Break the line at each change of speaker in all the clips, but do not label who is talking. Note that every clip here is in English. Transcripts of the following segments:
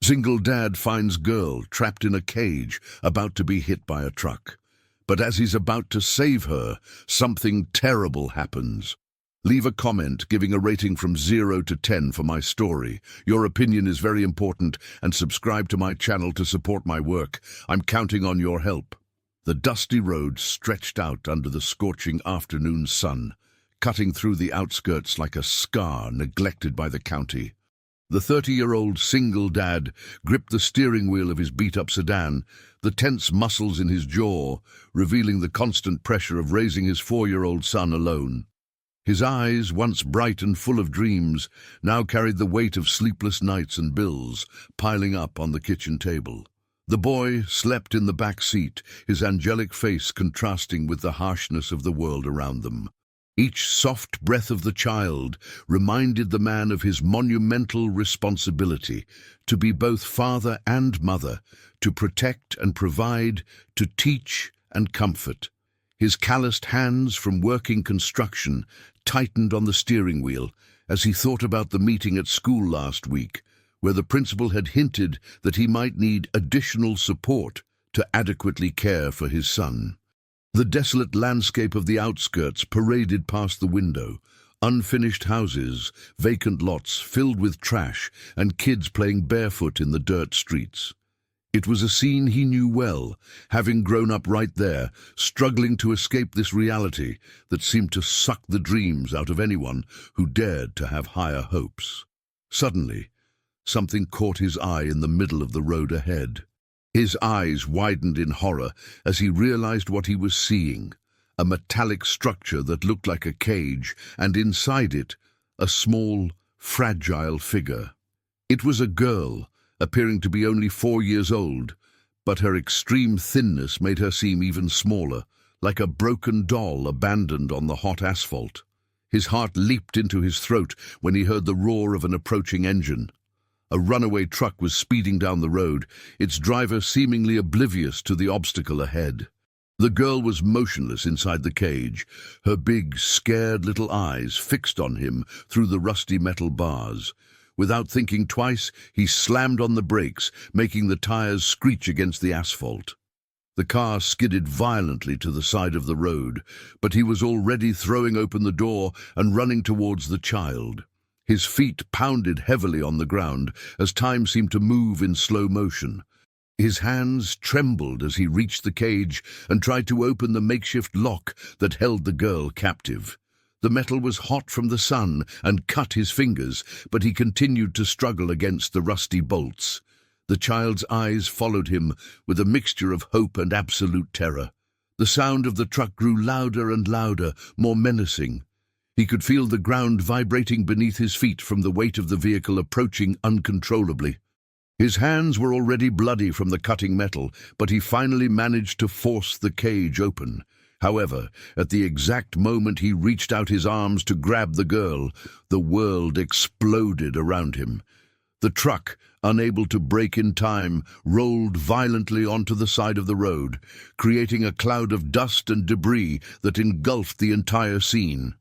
Single dad finds girl trapped in a cage, about to be hit by a truck. But as he's about to save her, something terrible happens. Leave a comment giving a rating from 0 to 10 for my story. Your opinion is very important, and subscribe to my channel to support my work. I'm counting on your help. The dusty road stretched out under the scorching afternoon sun, cutting through the outskirts like a scar neglected by the county. The 30-year-old single dad gripped the steering wheel of his beat-up sedan, the tense muscles in his jaw revealing the constant pressure of raising his 4-year-old son alone. His eyes, once bright and full of dreams, now carried the weight of sleepless nights and bills piling up on the kitchen table. The boy slept in the back seat, his angelic face contrasting with the harshness of the world around them. Each soft breath of the child reminded the man of his monumental responsibility to be both father and mother, to protect and provide, to teach and comfort. His calloused hands from working construction tightened on the steering wheel as he thought about the meeting at school last week, where the principal had hinted that he might need additional support to adequately care for his son. The desolate landscape of the outskirts paraded past the window, unfinished houses, vacant lots filled with trash, and kids playing barefoot in the dirt streets. It was a scene he knew well, having grown up right there, struggling to escape this reality that seemed to suck the dreams out of anyone who dared to have higher hopes. Suddenly, something caught his eye in the middle of the road ahead. His eyes widened in horror as he realized what he was seeing, a metallic structure that looked like a cage, and inside it, a small, fragile figure. It was a girl, appearing to be only 4 years old, but her extreme thinness made her seem even smaller, like a broken doll abandoned on the hot asphalt. His heart leaped into his throat when he heard the roar of an approaching engine. A runaway truck was speeding down the road, its driver seemingly oblivious to the obstacle ahead. The girl was motionless inside the cage, her big, scared little eyes fixed on him through the rusty metal bars. Without thinking twice, he slammed on the brakes, making the tires screech against the asphalt. The car skidded violently to the side of the road, but he was already throwing open the door and running towards the child. His feet pounded heavily on the ground as time seemed to move in slow motion. His hands trembled as he reached the cage and tried to open the makeshift lock that held the girl captive. The metal was hot from the sun and cut his fingers, but he continued to struggle against the rusty bolts. The child's eyes followed him with a mixture of hope and absolute terror. The sound of the truck grew louder and louder, more menacing. He could feel the ground vibrating beneath his feet from the weight of the vehicle approaching uncontrollably. His hands were already bloody from the cutting metal, but he finally managed to force the cage open. However, at the exact moment he reached out his arms to grab the girl, the world exploded around him. The truck, unable to brake in time, rolled violently onto the side of the road, creating a cloud of dust and debris that engulfed the entire scene.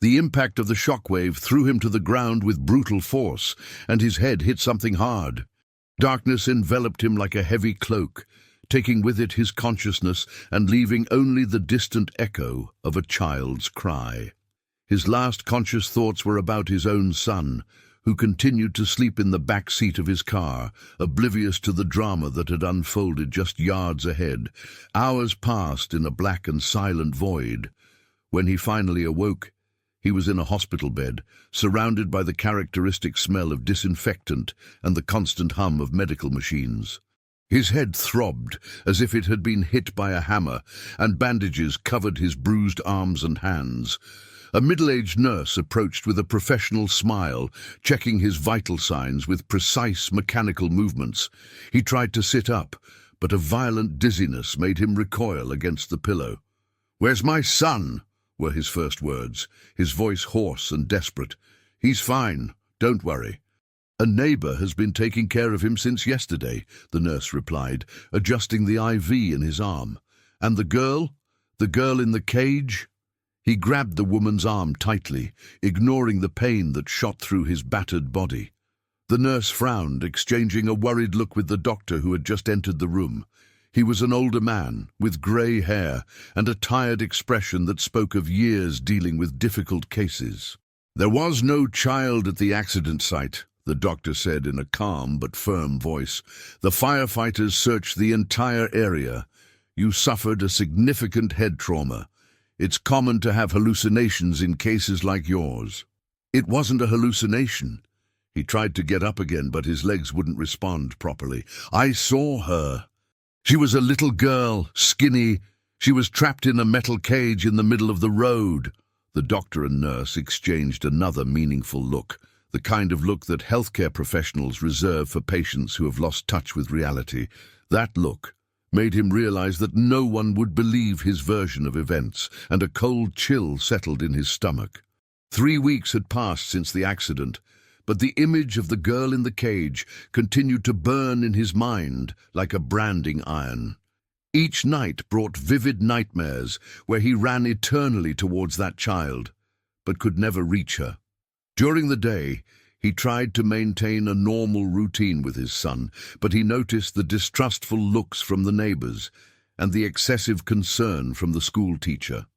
The impact of the shockwave threw him to the ground with brutal force, and his head hit something hard. Darkness enveloped him like a heavy cloak, taking with it his consciousness and leaving only the distant echo of a child's cry. His last conscious thoughts were about his own son, who continued to sleep in the back seat of his car, oblivious to the drama that had unfolded just yards ahead. Hours passed in a black and silent void. When he finally awoke, he was in a hospital bed, surrounded by the characteristic smell of disinfectant and the constant hum of medical machines. His head throbbed as if it had been hit by a hammer, and bandages covered his bruised arms and hands. A middle-aged nurse approached with a professional smile, checking his vital signs with precise mechanical movements. He tried to sit up, but a violent dizziness made him recoil against the pillow. "Where's my son?" were his first words, his voice hoarse and desperate. "He's fine, don't worry." "A neighbor has been taking care of him since yesterday," the nurse replied, adjusting the IV in his arm. "And the girl? The girl in the cage?" He grabbed the woman's arm tightly, ignoring the pain that shot through his battered body. The nurse frowned, exchanging a worried look with the doctor who had just entered the room. He was an older man, with grey hair and a tired expression that spoke of years dealing with difficult cases. "There was no child at the accident site," the doctor said in a calm but firm voice. "The firefighters searched the entire area. You suffered a significant head trauma. It's common to have hallucinations in cases like yours." It wasn't a hallucination. He tried to get up again, but his legs wouldn't respond properly. "I saw her. She was a little girl, skinny. She was trapped in a metal cage in the middle of the road." The doctor and nurse exchanged another meaningful look, the kind of look that healthcare professionals reserve for patients who have lost touch with reality. That look made him realize that no one would believe his version of events, and a cold chill settled in his stomach. 3 weeks had passed since the accident, but the image of the girl in the cage continued to burn in his mind like a branding iron. Each night brought vivid nightmares where he ran eternally towards that child, but could never reach her. During the day, he tried to maintain a normal routine with his son, but he noticed the distrustful looks from the neighbors and the excessive concern from the school teacher.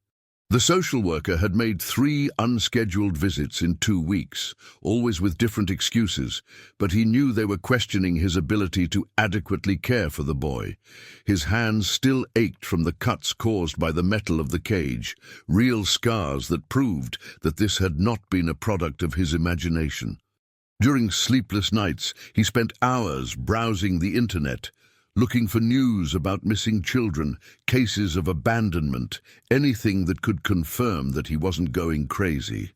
The social worker had made 3 unscheduled visits in 2 weeks, always with different excuses, but he knew they were questioning his ability to adequately care for the boy. His hands still ached from the cuts caused by the metal of the cage, real scars that proved that this had not been a product of his imagination. During sleepless nights, he spent hours browsing the internet, looking for news about missing children, cases of abandonment, anything that could confirm that he wasn't going crazy.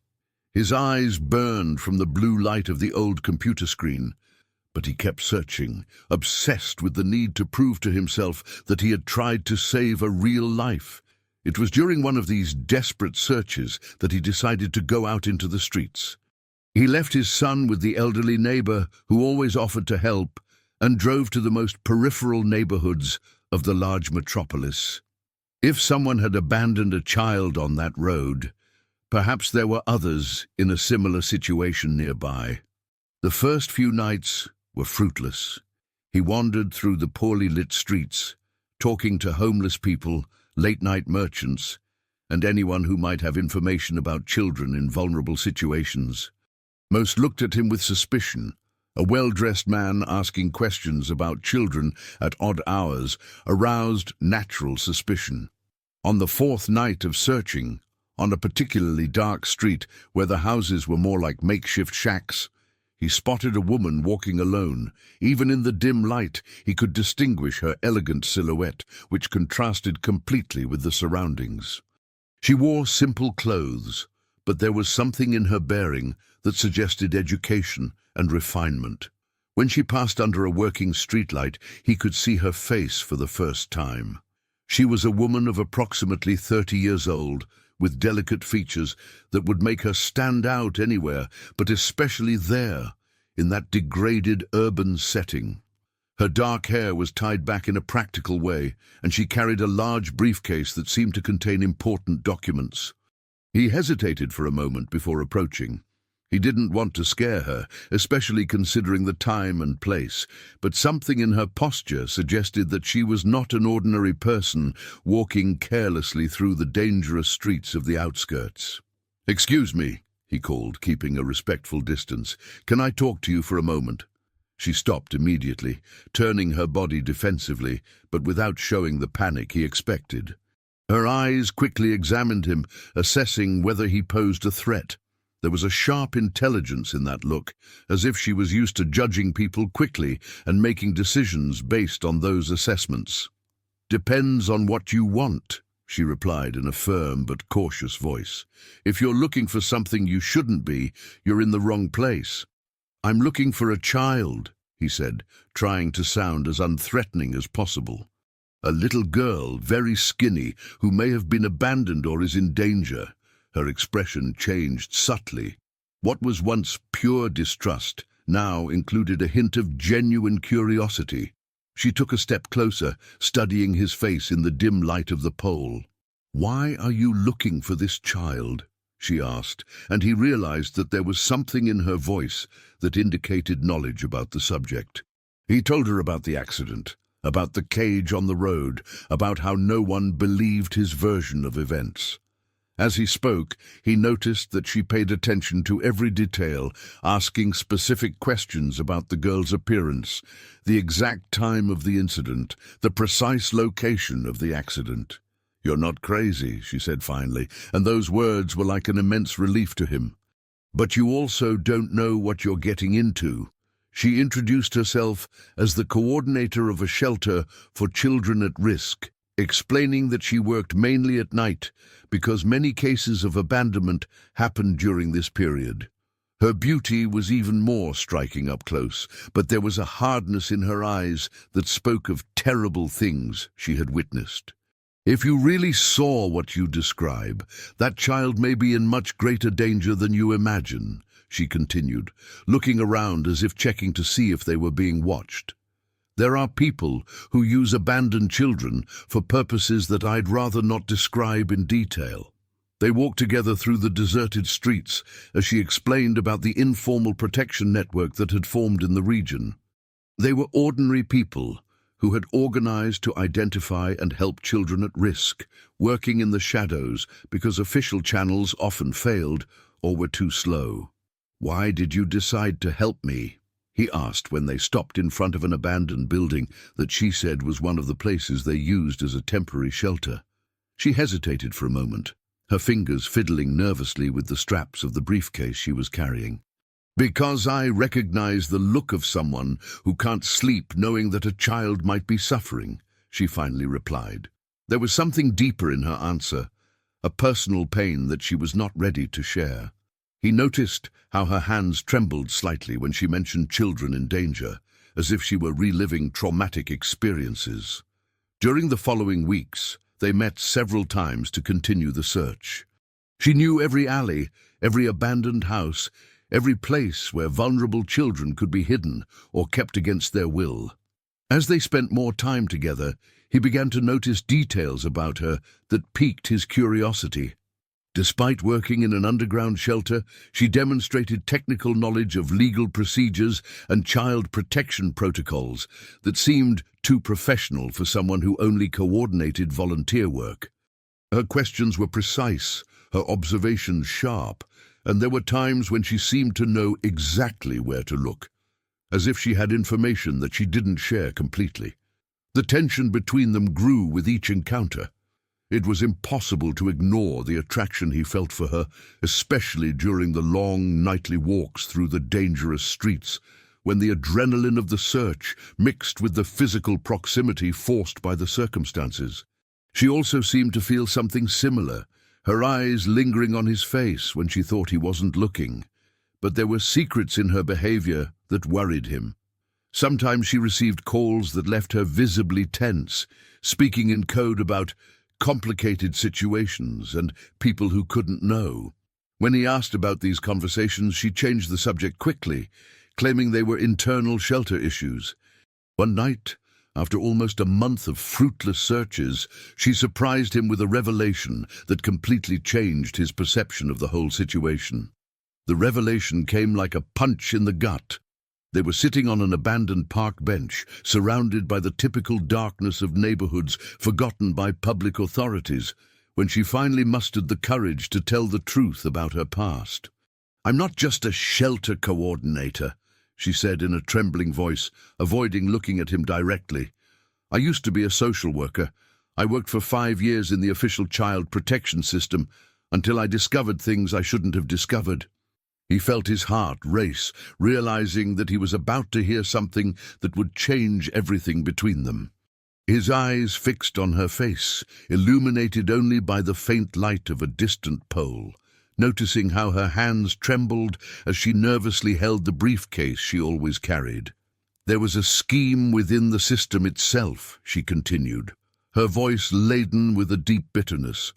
His eyes burned from the blue light of the old computer screen, but he kept searching, obsessed with the need to prove to himself that he had tried to save a real life. It was during one of these desperate searches that he decided to go out into the streets. He left his son with the elderly neighbor who always offered to help, and drove to the most peripheral neighborhoods of the large metropolis. If someone had abandoned a child on that road, perhaps there were others in a similar situation nearby. The first few nights were fruitless. He wandered through the poorly lit streets, talking to homeless people, late-night merchants, and anyone who might have information about children in vulnerable situations. Most looked at him with suspicion. A well-dressed man asking questions about children at odd hours aroused natural suspicion. On the 4th night of searching, on a particularly dark street where the houses were more like makeshift shacks, he spotted a woman walking alone. Even in the dim light, he could distinguish her elegant silhouette, which contrasted completely with the surroundings. She wore simple clothes, but there was something in her bearing that suggested education and refinement. When she passed under a working streetlight, he could see her face for the first time. She was a woman of approximately 30 years old, with delicate features that would make her stand out anywhere, but especially there, in that degraded urban setting. Her dark hair was tied back in a practical way, and she carried a large briefcase that seemed to contain important documents. He hesitated for a moment before approaching. He didn't want to scare her, especially considering the time and place, but something in her posture suggested that she was not an ordinary person walking carelessly through the dangerous streets of the outskirts. "Excuse me," he called, keeping a respectful distance. "Can I talk to you for a moment?" She stopped immediately, turning her body defensively, but without showing the panic he expected. Her eyes quickly examined him, assessing whether he posed a threat. There was a sharp intelligence in that look, as if she was used to judging people quickly and making decisions based on those assessments. "Depends on what you want," she replied in a firm but cautious voice. "If you're looking for something you shouldn't be, you're in the wrong place." "I'm looking for a child," he said, trying to sound as unthreatening as possible. "A little girl, very skinny, who may have been abandoned or is in danger." Her expression changed subtly. What was once pure distrust now included a hint of genuine curiosity. She took a step closer, studying his face in the dim light of the pole. "Why are you looking for this child?" she asked, and he realized that there was something in her voice that indicated knowledge about the subject. He told her about the accident, about the cage on the road, about how no one believed his version of events. As he spoke, he noticed that she paid attention to every detail, asking specific questions about the girl's appearance, the exact time of the incident, the precise location of the accident. "You're not crazy," she said finally, and those words were like an immense relief to him. "But you also don't know what you're getting into." She introduced herself as the coordinator of a shelter for children at risk, explaining that she worked mainly at night because many cases of abandonment happened during this period. Her beauty was even more striking up close, but there was a hardness in her eyes that spoke of terrible things she had witnessed. "If you really saw what you describe, that child may be in much greater danger than you imagine," she continued, looking around as if checking to see if they were being watched. "There are people who use abandoned children for purposes that I'd rather not describe in detail." They walked together through the deserted streets as she explained about the informal protection network that had formed in the region. They were ordinary people who had organized to identify and help children at risk, working in the shadows because official channels often failed or were too slow. "Why did you decide to help me?" he asked when they stopped in front of an abandoned building that she said was one of the places they used as a temporary shelter. She hesitated for a moment, her fingers fiddling nervously with the straps of the briefcase she was carrying. "Because I recognize the look of someone who can't sleep knowing that a child might be suffering," she finally replied. There was something deeper in her answer, a personal pain that she was not ready to share. He noticed how her hands trembled slightly when she mentioned children in danger, as if she were reliving traumatic experiences. During the following weeks, they met several times to continue the search. She knew every alley, every abandoned house, every place where vulnerable children could be hidden or kept against their will. As they spent more time together, he began to notice details about her that piqued his curiosity. Despite working in an underground shelter, she demonstrated technical knowledge of legal procedures and child protection protocols that seemed too professional for someone who only coordinated volunteer work. Her questions were precise, her observations sharp, and there were times when she seemed to know exactly where to look, as if she had information that she didn't share completely. The tension between them grew with each encounter. It was impossible to ignore the attraction he felt for her, especially during the long nightly walks through the dangerous streets, when the adrenaline of the search mixed with the physical proximity forced by the circumstances. She also seemed to feel something similar, her eyes lingering on his face when she thought he wasn't looking. But there were secrets in her behavior that worried him. Sometimes she received calls that left her visibly tense, speaking in code about complicated situations and people who couldn't know. When he asked about these conversations, she changed the subject quickly, claiming they were internal shelter issues. One night, after almost a month of fruitless searches, she surprised him with a revelation that completely changed his perception of the whole situation. The revelation came like a punch in the gut. They were sitting on an abandoned park bench, surrounded by the typical darkness of neighborhoods forgotten by public authorities, when she finally mustered the courage to tell the truth about her past. "I'm not just a shelter coordinator," she said in a trembling voice, avoiding looking at him directly. "I used to be a social worker. I worked for 5 years in the official child protection system until I discovered things I shouldn't have discovered." He felt his heart race, realizing that he was about to hear something that would change everything between them. His eyes fixed on her face, illuminated only by the faint light of a distant pole, noticing how her hands trembled as she nervously held the briefcase she always carried. "There was a scheme within the system itself," she continued, her voice laden with a deep bitterness.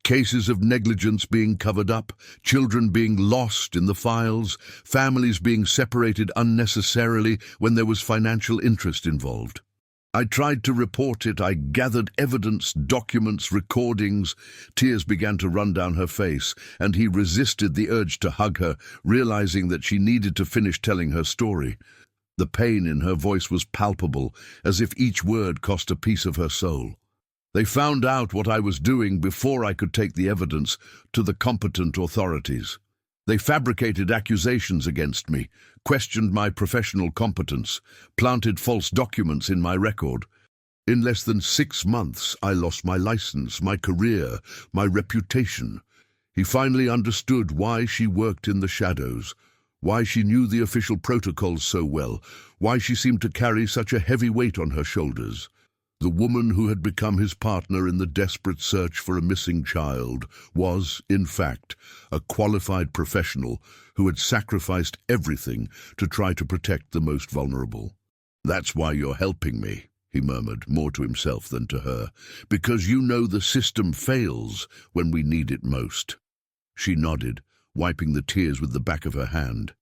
Cases of negligence being covered up, children being lost in the files, families being separated unnecessarily when there was financial interest involved. I tried to report it. I gathered evidence, documents, recordings. Tears began to run down her face, and he resisted the urge to hug her, realizing that she needed to finish telling her story. The pain in her voice was palpable, as if each word cost a piece of her soul. They found out what I was doing before I could take the evidence to the competent authorities. They fabricated accusations against me, questioned my professional competence, planted false documents in my record. In less than 6 months, I lost my license, my career, my reputation. He finally understood why she worked in the shadows, why she knew the official protocols so well, why she seemed to carry such a heavy weight on her shoulders. The woman who had become his partner in the desperate search for a missing child was, in fact, a qualified professional who had sacrificed everything to try to protect the most vulnerable. "That's why you're helping me," he murmured, more to himself than to her, "because you know the system fails when we need it most." She nodded, wiping the tears with the back of her hand.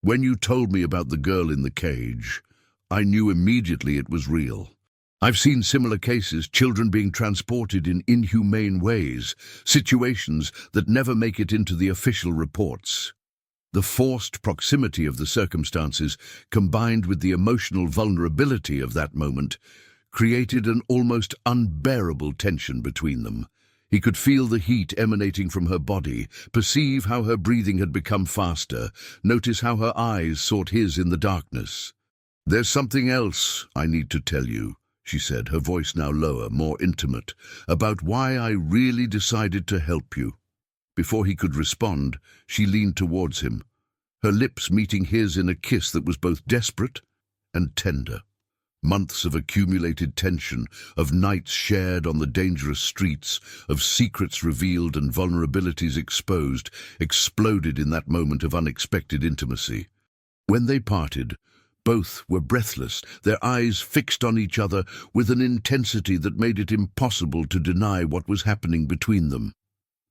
"When you told me about the girl in the cage, I knew immediately it was real. I've seen similar cases, children being transported in inhumane ways, situations that never make it into the official reports. The forced proximity of the circumstances, combined with the emotional vulnerability of that moment, created an almost unbearable tension between them. He could feel the heat emanating from her body, perceive how her breathing had become faster, notice how her eyes sought his in the darkness. "There's something else I need to tell you," she said, her voice now lower, more intimate, "about why I really decided to help you." Before he could respond, she leaned towards him, her lips meeting his in a kiss that was both desperate and tender. Months of accumulated tension, of nights shared on the dangerous streets, of secrets revealed and vulnerabilities exposed, exploded in that moment of unexpected intimacy. When they parted, both were breathless, their eyes fixed on each other with an intensity that made it impossible to deny what was happening between them.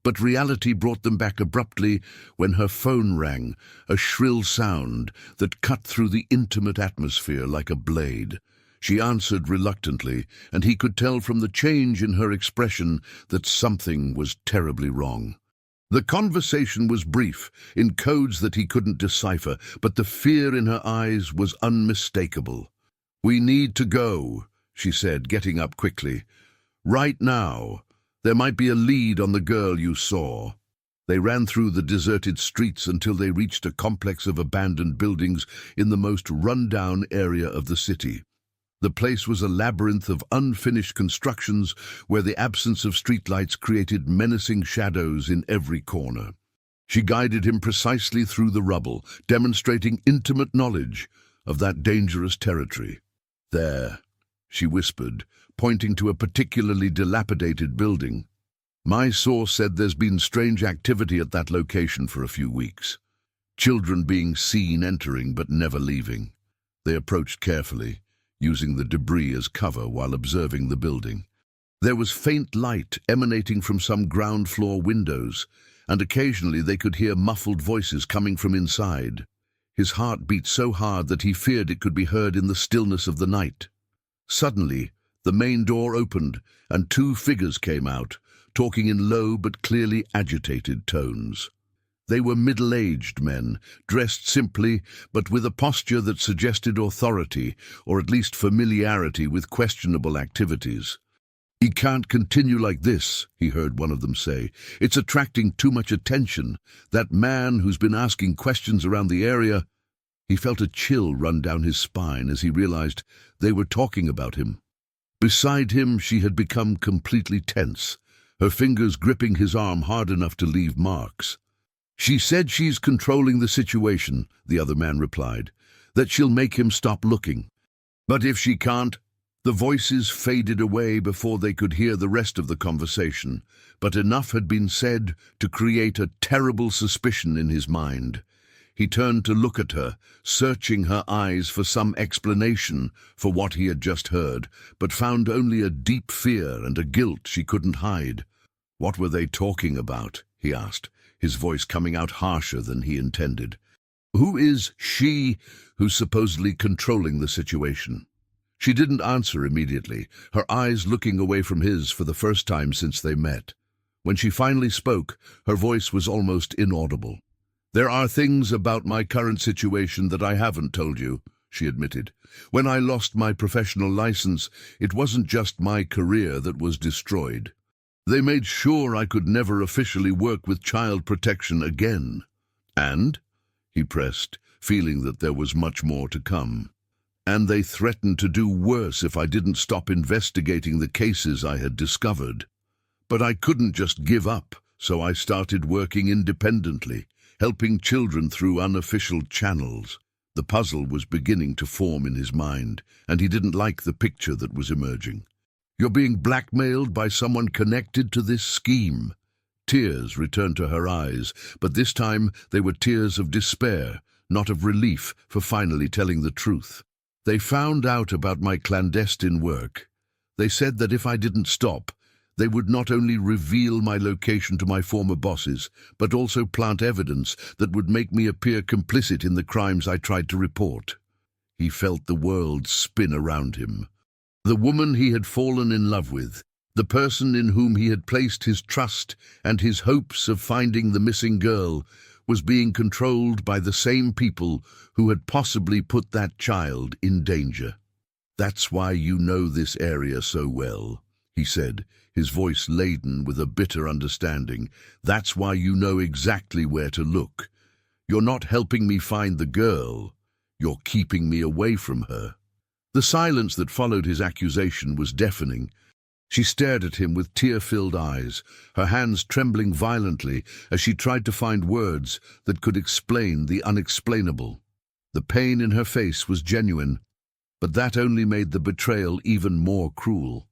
But reality brought them back abruptly when her phone rang, a shrill sound that cut through the intimate atmosphere like a blade. She answered reluctantly, and he could tell from the change in her expression that something was terribly wrong. The conversation was brief, in codes that he couldn't decipher, but the fear in her eyes was unmistakable. "We need to go," she said, getting up quickly. "Right now. There might be a lead on the girl you saw." They ran through the deserted streets until they reached a complex of abandoned buildings in the most run-down area of the city. The place was a labyrinth of unfinished constructions where the absence of streetlights created menacing shadows in every corner. She guided him precisely through the rubble, demonstrating intimate knowledge of that dangerous territory. "There," she whispered, pointing to a particularly dilapidated building. "My source said there's been strange activity at that location for a few weeks. Children being seen entering but never leaving." They approached carefully, using the debris as cover while observing the building. There was faint light emanating from some ground-floor windows, and occasionally they could hear muffled voices coming from inside. His heart beat so hard that he feared it could be heard in the stillness of the night. Suddenly, the main door opened, and 2 figures came out, talking in low but clearly agitated tones. They were middle-aged men, dressed simply, but with a posture that suggested authority, or at least familiarity with questionable activities. "He can't continue like this," he heard one of them say. "It's attracting too much attention. That man who's been asking questions around the area..." He felt a chill run down his spine as he realized they were talking about him. Beside him, she had become completely tense, her fingers gripping his arm hard enough to leave marks. "She said she's controlling the situation," the other man replied, "that she'll make him stop looking. But if she can't..." The voices faded away before they could hear the rest of the conversation, but enough had been said to create a terrible suspicion in his mind. He turned to look at her, searching her eyes for some explanation for what he had just heard, but found only a deep fear and a guilt she couldn't hide. "What were they talking about?" he asked, his voice coming out harsher than he intended. "Who is she who's supposedly controlling the situation?" She didn't answer immediately, her eyes looking away from his for the first time since they met. When she finally spoke, her voice was almost inaudible. "There are things about my current situation that I haven't told you," she admitted. "When I lost my professional license, it wasn't just my career that was destroyed. They made sure I could never officially work with child protection again." "And?" he pressed, feeling that there was much more to come. "And they threatened to do worse if I didn't stop investigating the cases I had discovered. But I couldn't just give up, so I started working independently, helping children through unofficial channels." The puzzle was beginning to form in his mind, and he didn't like the picture that was emerging. "You're being blackmailed by someone connected to this scheme." Tears returned to her eyes, but this time they were tears of despair, not of relief for finally telling the truth. "They found out about my clandestine work. They said that if I didn't stop, they would not only reveal my location to my former bosses, but also plant evidence that would make me appear complicit in the crimes I tried to report." He felt the world spin around him. The woman he had fallen in love with, the person in whom he had placed his trust and his hopes of finding the missing girl, was being controlled by the same people who had possibly put that child in danger. "That's why you know this area so well," he said, his voice laden with a bitter understanding. "That's why you know exactly where to look. You're not helping me find the girl. You're keeping me away from her." The silence that followed his accusation was deafening. She stared at him with tear-filled eyes, her hands trembling violently as she tried to find words that could explain the unexplainable. The pain in her face was genuine, but that only made the betrayal even more cruel.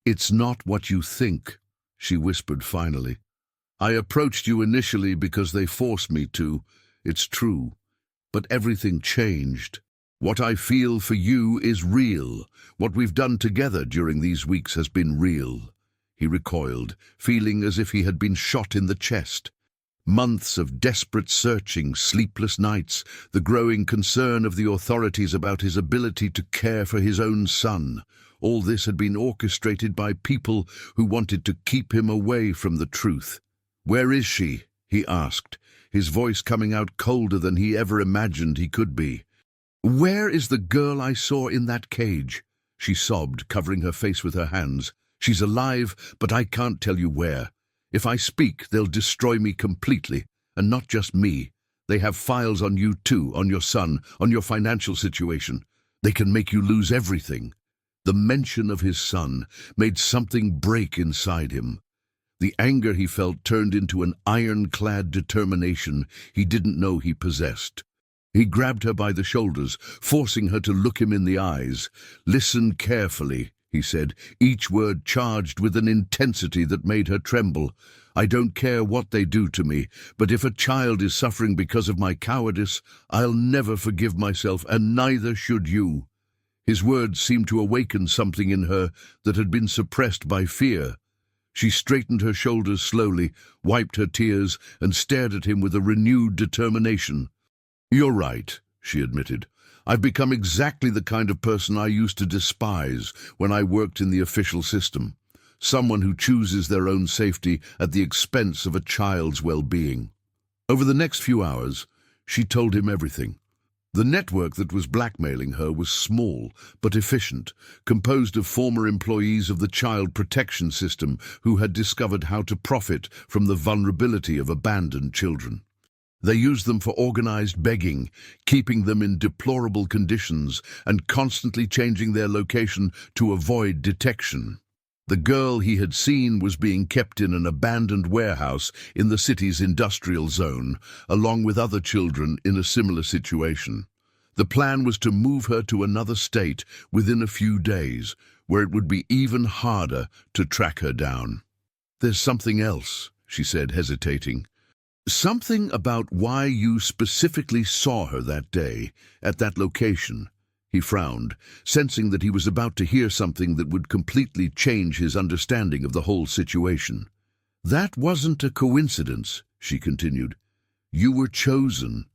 "It's not what you think," she whispered finally. "I approached you initially because they forced me to. It's true. But everything changed. What I feel for you is real. What we've done together during these weeks has been real." He recoiled, feeling as if he had been shot in the chest. Months of desperate searching, sleepless nights, the growing concern of the authorities about his ability to care for his own son. All this had been orchestrated by people who wanted to keep him away from the truth. "Where is she?" he asked, his voice coming out colder than he ever imagined he could be. "Where is the girl I saw in that cage?" she sobbed, covering her face with her hands. "She's alive, but I can't tell you where. If I speak, they'll destroy me completely, and not just me. They have files on you too, on your son, on your financial situation. They can make you lose everything." The mention of his son made something break inside him. The anger he felt turned into an ironclad determination he didn't know he possessed. He grabbed her by the shoulders, forcing her to look him in the eyes. "Listen carefully," he said, each word charged with an intensity that made her tremble. "I don't care what they do to me, but if a child is suffering because of my cowardice, I'll never forgive myself, and neither should you." His words seemed to awaken something in her that had been suppressed by fear. She straightened her shoulders slowly, wiped her tears, and stared at him with a renewed determination. "You're right," she admitted. "I've become exactly the kind of person I used to despise when I worked in the official system. Someone who chooses their own safety at the expense of a child's well-being." Over the next few hours, she told him everything. The network that was blackmailing her was small but efficient, composed of former employees of the child protection system who had discovered how to profit from the vulnerability of abandoned children. They used them for organized begging, keeping them in deplorable conditions and constantly changing their location to avoid detection. The girl he had seen was being kept in an abandoned warehouse in the city's industrial zone, along with other children in a similar situation. The plan was to move her to another state within a few days, where it would be even harder to track her down. "There's something else," she said, hesitating. "Something about why you specifically saw her that day, at that location." He frowned, sensing that he was about to hear something that would completely change his understanding of the whole situation. "That wasn't a coincidence," she continued. "You were chosen.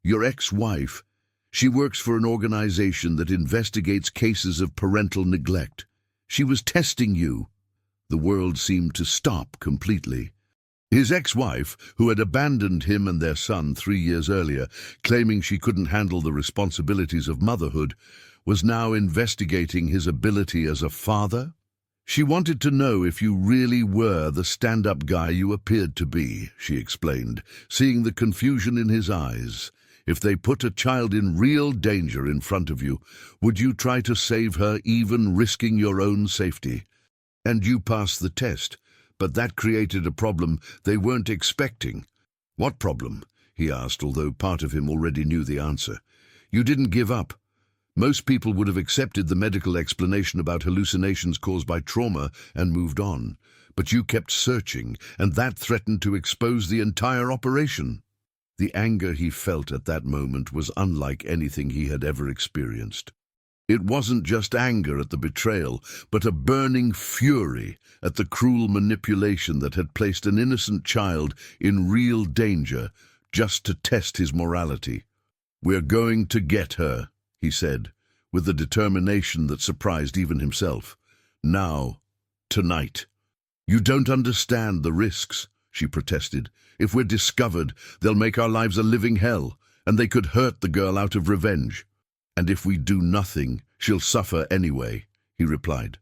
Your ex-wife, She works for an organization that investigates cases of parental neglect. She was testing you." The world seemed to stop completely. His ex-wife, who had abandoned him and their son 3 years earlier, claiming she couldn't handle the responsibilities of motherhood, was now investigating his ability as a father. "She wanted to know if you really were the stand-up guy you appeared to be," she explained, seeing the confusion in his eyes. "If they put a child in real danger in front of you, would you try to save her, even risking your own safety? And you passed the test, but that created a problem they weren't expecting." "What problem?" he asked, although part of him already knew the answer. "You didn't give up. Most people would have accepted the medical explanation about hallucinations caused by trauma and moved on. But you kept searching, and that threatened to expose the entire operation." The anger he felt at that moment was unlike anything he had ever experienced. It wasn't just anger at the betrayal, but a burning fury at the cruel manipulation that had placed an innocent child in real danger just to test his morality. "We're going to get her," he said, with a determination that surprised even himself. "Now, tonight." "You don't understand the risks," she protested. "If we're discovered, they'll make our lives a living hell, and they could hurt the girl out of revenge." "And if we do nothing, she'll suffer anyway," he replied.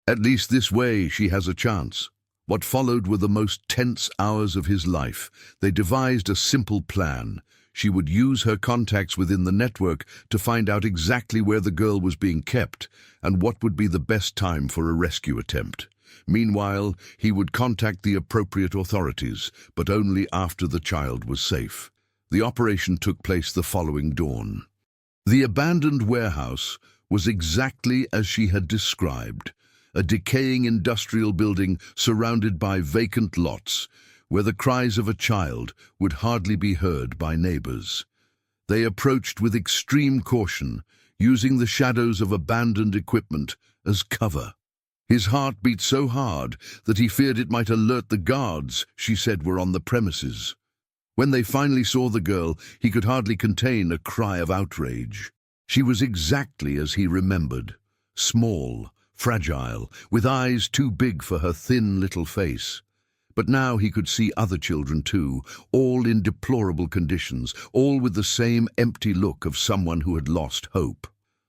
"At least this way she has a chance." What followed were the most tense hours of his life. They devised a simple plan. She would use her contacts within the network to find out exactly where the girl was being kept and what would be the best time for a rescue attempt. Meanwhile, he would contact the appropriate authorities, but only after the child was safe. The operation took place the following dawn. The abandoned warehouse was exactly as she had described, a decaying industrial building surrounded by vacant lots, where the cries of a child would hardly be heard by neighbors. They approached with extreme caution, using the shadows of abandoned equipment as cover. His heart beat so hard that he feared it might alert the guards she said were on the premises. When they finally saw the girl, he could hardly contain a cry of outrage. She was exactly as he remembered, small, fragile, with eyes too big for her thin little face. But now he could see other children too, all in deplorable conditions, all with the same empty look of someone who had lost hope.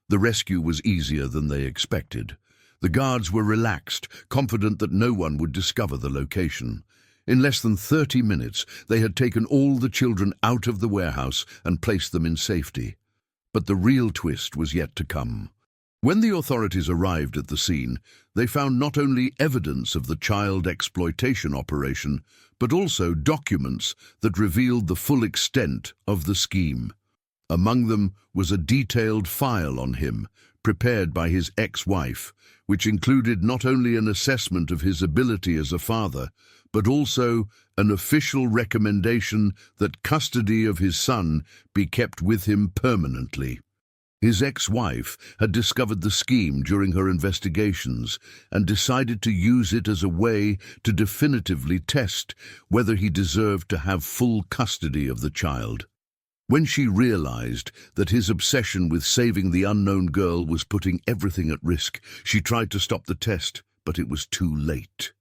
The rescue was easier than they expected. The guards were relaxed, confident that no one would discover the location. In less than 30 minutes, they had taken all the children out of the warehouse and placed them in safety. But the real twist was yet to come. When the authorities arrived at the scene, they found not only evidence of the child exploitation operation, but also documents that revealed the full extent of the scheme. Among them was a detailed file on him, prepared by his ex-wife, which included not only an assessment of his ability as a father, but also an official recommendation that custody of his son be kept with him permanently. His ex-wife had discovered the scheme during her investigations and decided to use it as a way to definitively test whether he deserved to have full custody of the child. When she realized that his obsession with saving the unknown girl was putting everything at risk, she tried to stop the test, but it was too late.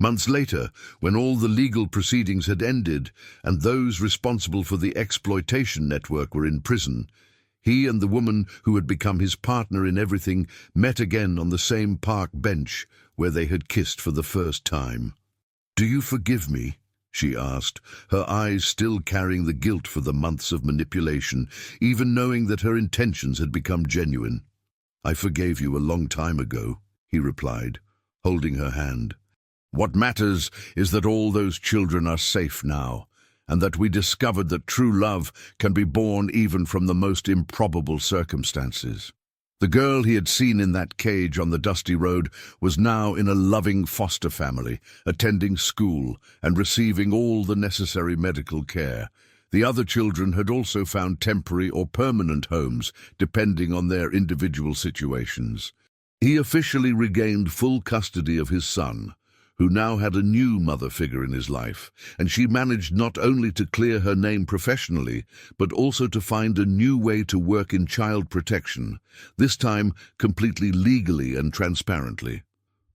Months later, when all the legal proceedings had ended and those responsible for the exploitation network were in prison, he and the woman who had become his partner in everything met again on the same park bench where they had kissed for the first time. "Do you forgive me?" she asked, her eyes still carrying the guilt for the months of manipulation, even knowing that her intentions had become genuine. "I forgave you a long time ago," he replied, holding her hand. "What matters is that all those children are safe now, and that we discovered that true love can be born even from the most improbable circumstances." The girl he had seen in that cage on the dusty road was now in a loving foster family, attending school and receiving all the necessary medical care. The other children had also found temporary or permanent homes, depending on their individual situations. He officially regained full custody of his son, who now had a new mother figure in his life, and she managed not only to clear her name professionally, but also to find a new way to work in child protection, this time completely legally and transparently.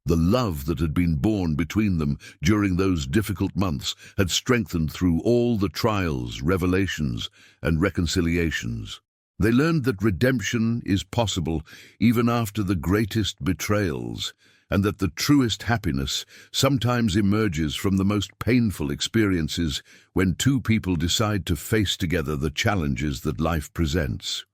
The love that had been born between them during those difficult months had strengthened through all the trials, revelations, and reconciliations. They learned that redemption is possible even after the greatest betrayals, and that the truest happiness sometimes emerges from the most painful experiences when two people decide to face together the challenges that life presents.